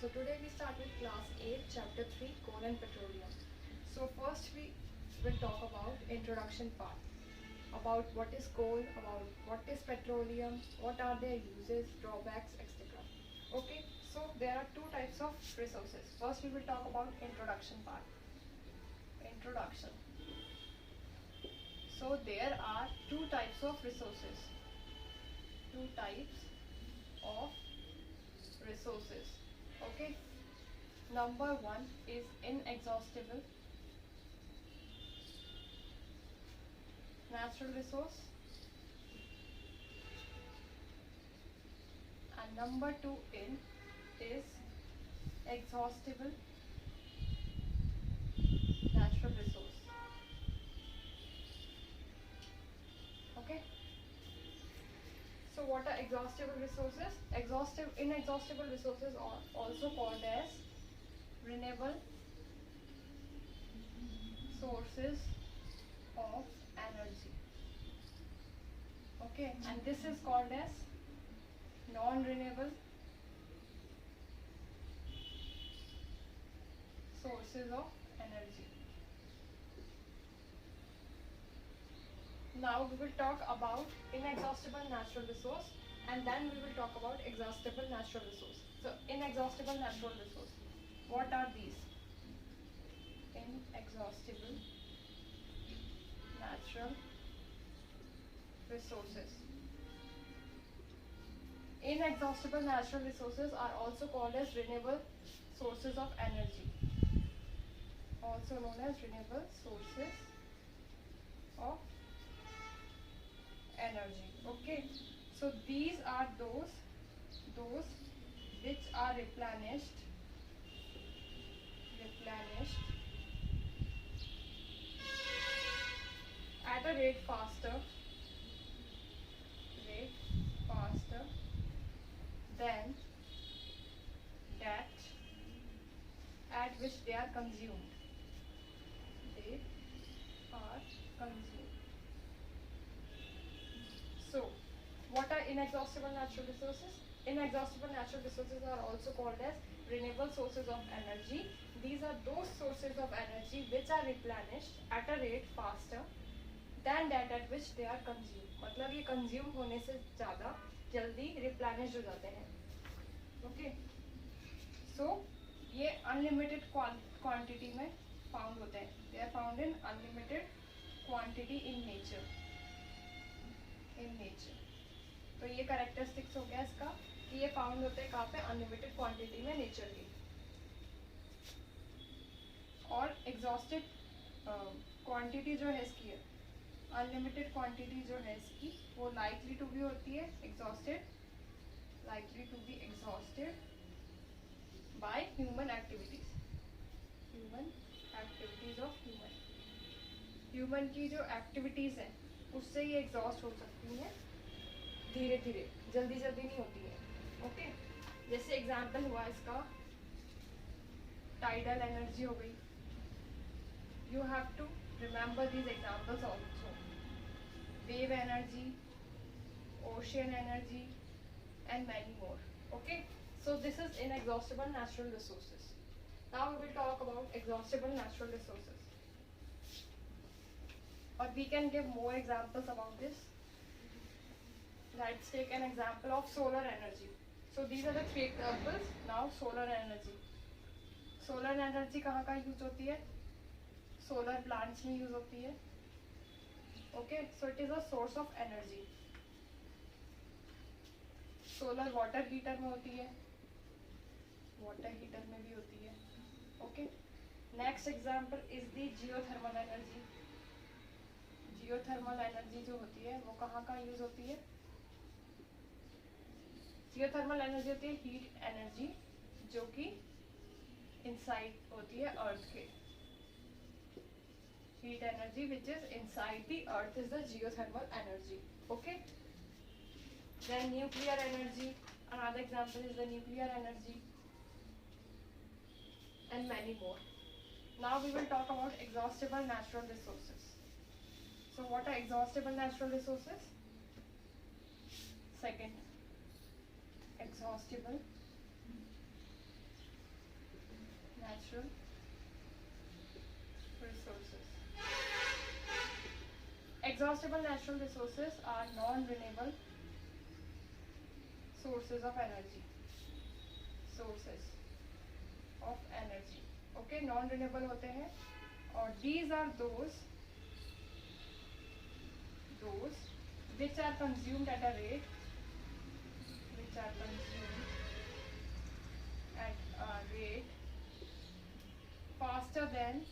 So today we start with class 8 chapter 3 coal and petroleum. So first we will talk about introduction part, about what is coal, about what is petroleum, what are their uses, drawbacks, etc. Okay, so there are two types of resources. First we will talk about introduction part. Introduction. So there are two types of resources. Two types of resources. Okay. Number one is inexhaustible natural resource, and number two in is exhaustible natural resource. Okay. So what are exhaustible resources? Inexhaustible resources are also called as renewable sources of energy. Okay, and this is called as non-renewable sources of energy. Now we will talk about inexhaustible natural resource, and then we will talk about exhaustible natural resource. So inexhaustible natural resource, what are these? Inexhaustible natural resources. Inexhaustible natural resources are also called as renewable sources of energy, also known as renewable sources of energy. Okay, so these are those which are replenished at a rate faster than that at which they are consumed. They are consumed. So, what are inexhaustible natural resources? Inexhaustible natural resources are also called as renewable sources of energy. These are those sources of energy which are replenished at a rate faster than that at which they are consumed. मतलब ये consume होने से ज़्यादा जल्दी replenished हो जाते हैं. Okay. So ये unlimited quantity में found होते हैं. They are found in unlimited quantity in nature. तो ये characteristics हो गया इसका कि ये found होते हैं कहाँ पे? Unlimited quantity में nature की. और exhausted quantity जो है इसकी है, unlimited quantity जो है इसकी वो likely to be होती है likely to be exhausted by human activities of human की जो activities हैं उससे ये exhaust हो सकती हैं धीरे धीरे, जल्दी जल्दी नहीं होती है. ओके, जैसे एग्जाम्पल हुआ इसका tidal energy हो गई. You have to remember these examples also. Wave energy, ocean energy, and many more. Okay, so this is inexhaustible natural resources. Now we will talk about exhaustible natural resources. But we can give more examples about this. Let's take an example of solar energy. So these are the three examples. Now solar energy. Solar energy कहाँ कहाँ use होती है? Solar plants में use होती है. Okay, so it is a source of energy. Solar water heater में होती है, water heater में भी होती है. Okay, next example is the geothermal energy. Geothermal energy जो होती है वो कहाँ कहाँ यूज होती है? Geothermal energy होती है heat energy जो कि inside होती है earth के. Heat energy which is inside the earth is the geothermal energy. Okay, then nuclear energy, another example is the nuclear energy, and many more. Now we will talk about exhaustible natural resources. So what are exhaustible natural resources? Second, exhaustible Inexhaustible natural resources are non-renewable sources of energy. Sources of energy. Okay, non-renewable होते हैं और these are those which are consumed at a rate faster than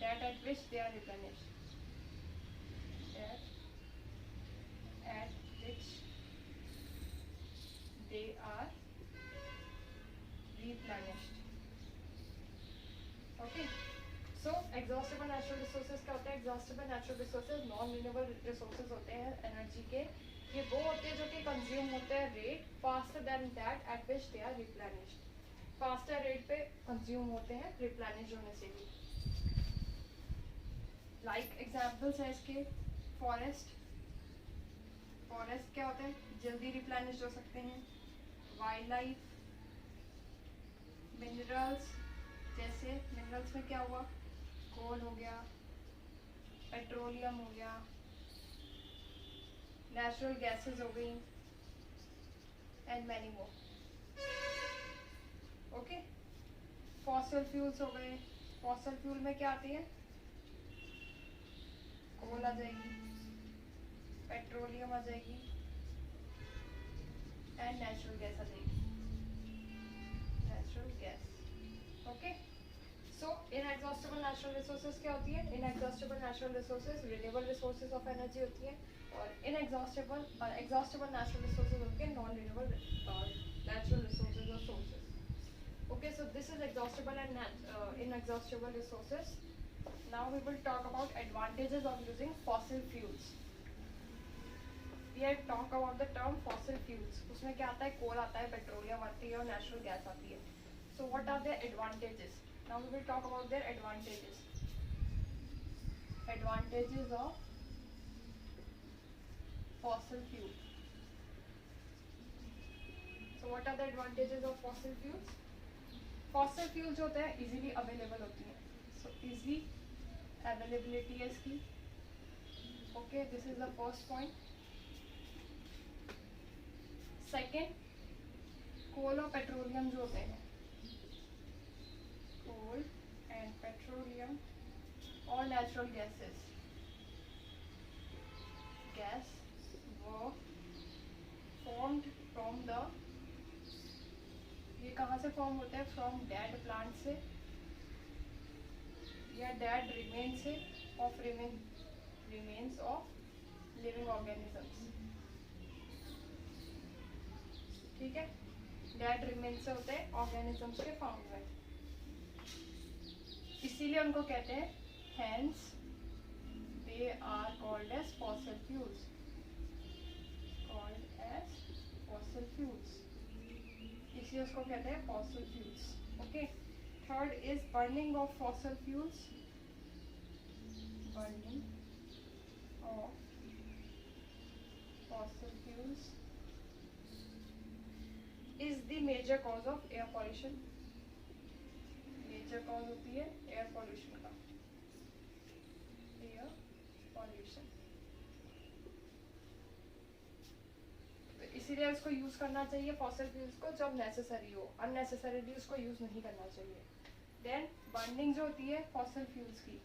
that at which they are replenished. Okay. So exhaustible natural resources क्या होता है? Exhaustible natural resources non-renewable resources होते हैं energy के. ये वो होते हैं जो कि कंज्यूम होते हैं rate faster than that at which they are replenished. Faster rate पे कंज्यूम होते हैं रिप्लेनिश होने से भी. लाइक एग्जाम्पल्स है इसके फॉरेस्ट क्या होते हैं? जल्दी रिप्लेनिश हो सकते हैं. वाइल्ड लाइफ, मिनरल्स, जैसे मिनरल्स में क्या हुआ? कोल हो गया, पेट्रोलियम हो गया, नेचुरल गैसेस हो गई and many more. Okay. Fossil fuels हो गए. फॉसिल फ्यूल में क्या आती है? कोल आ जाएगी, पेट्रोलियम आ जाएगी एंड नेचुरल गैस आ जाएगी. Natural gas. Okay. So inexhaustible natural resources क्या होती है? Inexhaustible natural resources renewable resources of energy होती है और इनएग्जॉस्टिबल एग्जॉस्टिबल नेचुरल रिसोर्सेज होते हैं नॉन रिन्यूएबल नेचुरल रिसोर्सेज और sources. Okay. So this is exhaustible and inexhaustible resources. Now we will talk about advantages of using fossil fuels. We have talked about the term fossil fuels. उसमें क्या आता है? कोल आता है, petroleum आती है और नेचुरल गैस आती है. So what are their advantages? Now we will talk about their advantages. Advantages of fossil fuel. So what are the advantages of fossil fuels? Fossil fuels जो होते हैं easily available होती हैं. So easy availability है इसकी. Okay, this is the first point. Second, coal और petroleum जो होते हैं, कोल एंड पेट्रोलियम और नेचुरल गैसेस, गैस वो फॉर्म्ड फ्रॉम द, ये कहाँ से फॉर्म होते हैं? फ्रॉम डेड प्लांट से या डेड रिमेन से of remains of living organisms. ठीक है. डेड रिमेन्स से होते हैं ऑर्गेनिजम्स के फॉर्म में, इसीलिए उनको कहते हैं hence they are called as fossil fuels. इसलिए उसको कहते हैं fossil fuels. Okay. Third is burning of fossil fuels. Burning of fossil fuels is the major cause of air pollution. Major cause होती है air pollution का. Air pollution. तो इसीलिए उसको यूज करना चाहिए फॉसिल फ्यूल्स को जब नेसेसरी हो. अननेसेसरीली उसको यूज नहीं करना चाहिए. देन बर्निंग जो होती है फॉसिल फ्यूल्स की,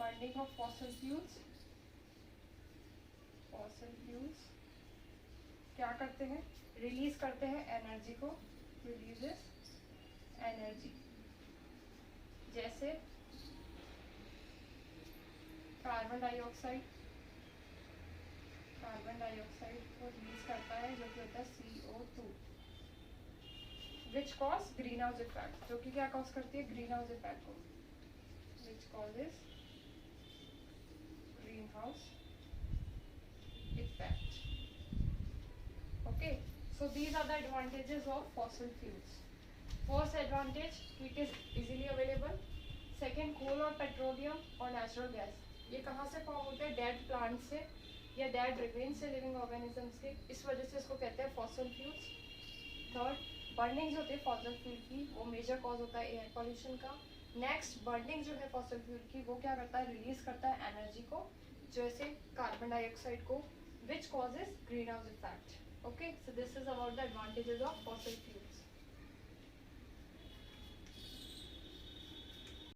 बर्निंग ऑफ फॉसिल फ्यूल्स क्या करते हैं? रिलीज करते हैं एनर्जी को. Releases energy. जैसे कार्बन डाइऑक्साइड को रिलीज करता है जो कि होता है CO2, which cause green house effect. जो कि क्या कॉज करती है? ग्रीन हाउस इफेक्ट को. Which causes green house effect. Okay. So these are the advantages of fossil fuels. First advantage, it is easily available. Second, coal और petroleum और natural gas, ये कहाँ से फॉर्म होते हैं? डेड प्लांट से या डेड रिमेन्स से लिविंग ऑर्गेनिजम्स के. इस वजह से इसको कहते हैं फॉसिल फ्यूल्स. थर्ड, बर्निंग जो होती है फॉसिल फ्यूल की, वो मेजर कॉज होता है एयर पॉल्यूशन का. नेक्स्ट बर्निंग जो है फॉसिल फ्यूल की, वो क्या करता है, रिलीज करता है एनर्जी को, जैसे कार्बन डाइऑक्साइड को, which causes green house effect. Okay, so this is about the advantages of fossil fuels.